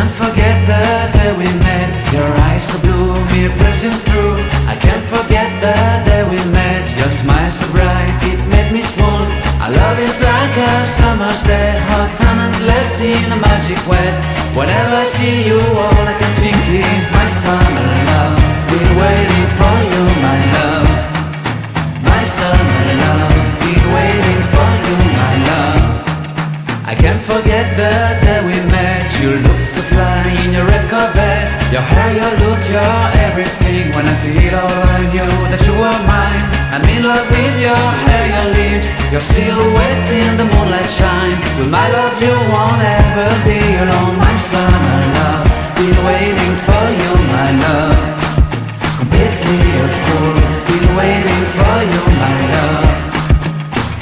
can't forget the day we met. Your eyes so blue, me piercing through. I can't forget the day we met. Your smile so bright, it made me swoon. Our love is like a summer's day, hot and endless in a magic way. Whenever I see you, all I can think is my summer love. Been waiting for you, my love. My summer love. Been waiting for you, my love. I can't forget the day we met. You looked so fly in your red Corvette. Your hair, your look, your everything. When I see it all, I knew that you were mine. I'm in love with your hair, your lips, your silhouette in the moonlight shine. With my love you won't ever be alone. My summer love, been waiting for you, my love. Completely a fool, been waiting for you, my love.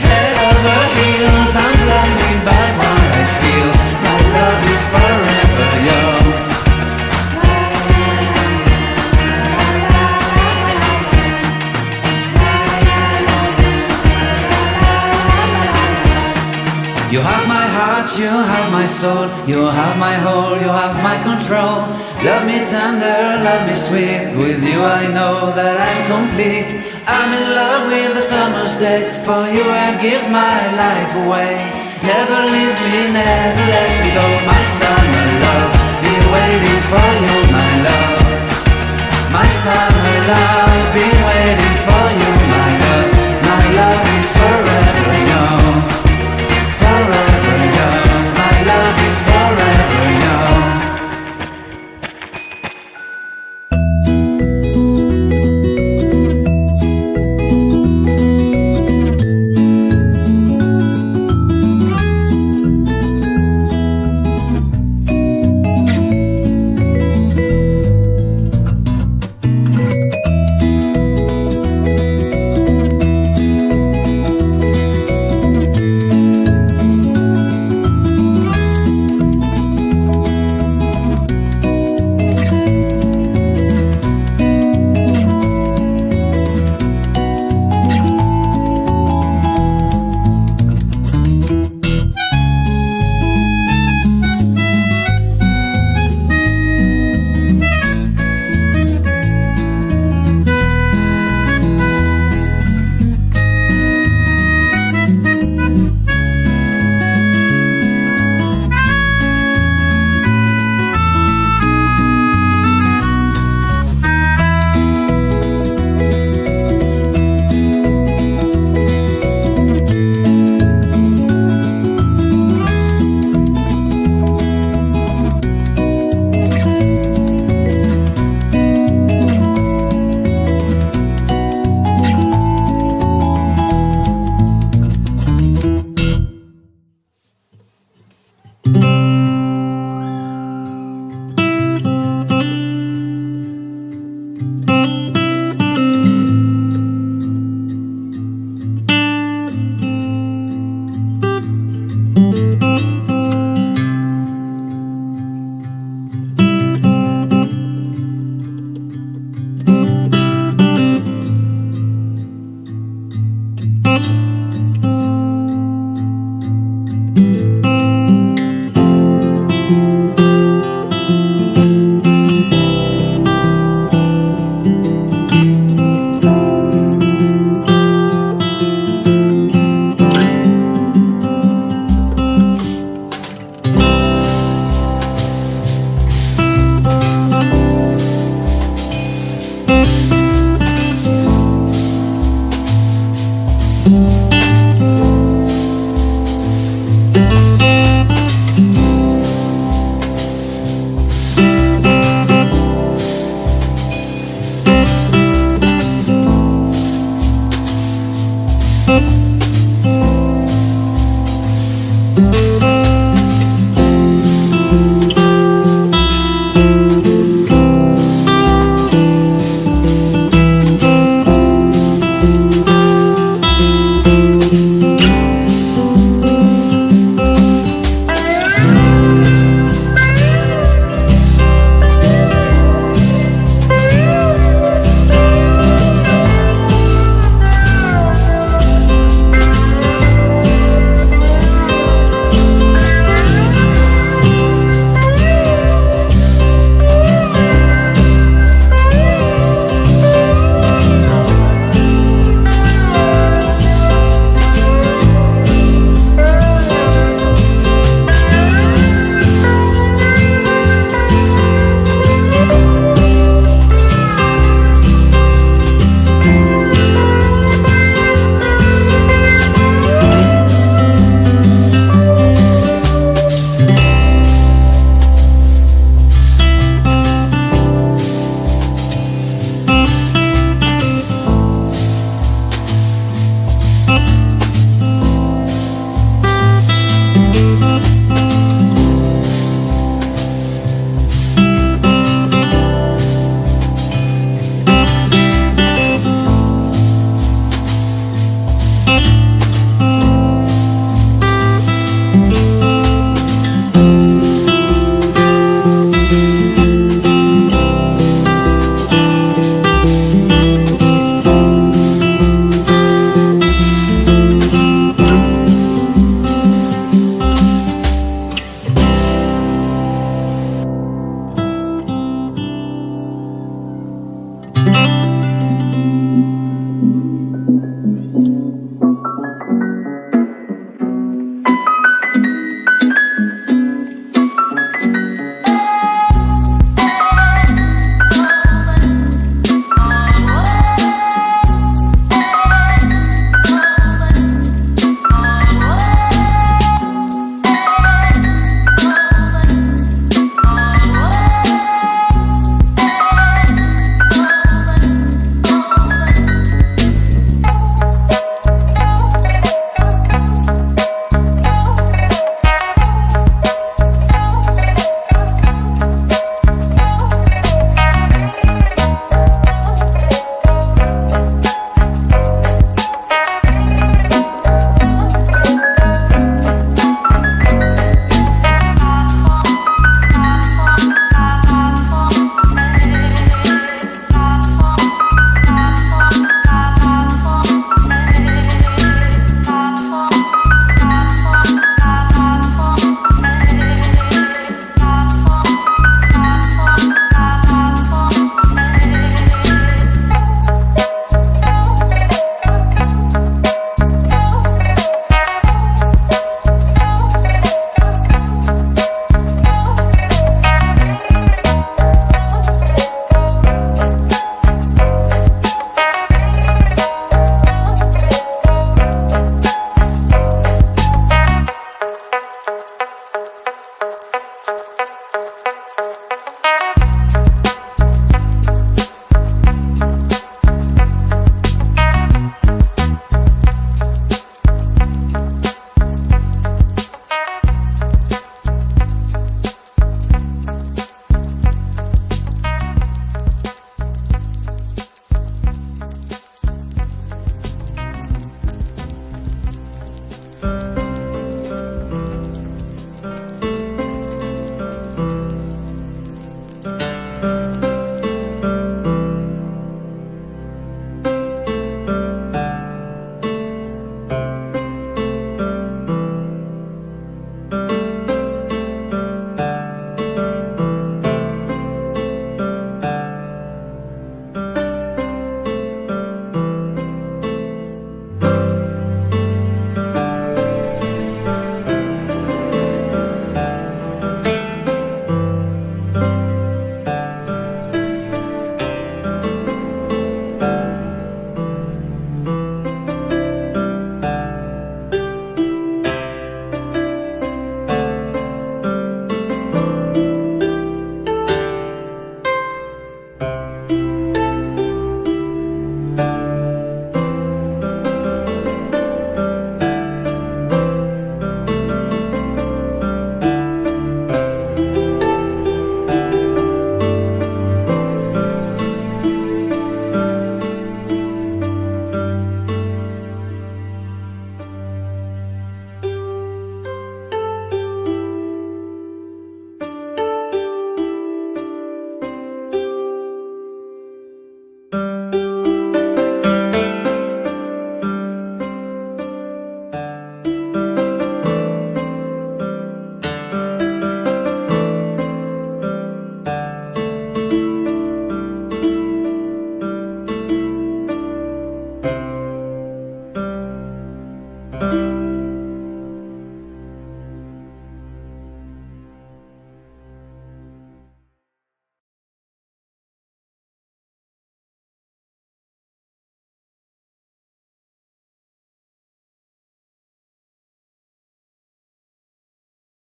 Head over heels, I'm blinded by what I feel. My love is forever yours. You have my heart, you have my soul. You have my whole, you have my control. Love me tender, love me sweet. With you I know that I'm complete. I'm in love with the summer's day. For you I'd give my life away. Never leave me, never let me go. My summer love,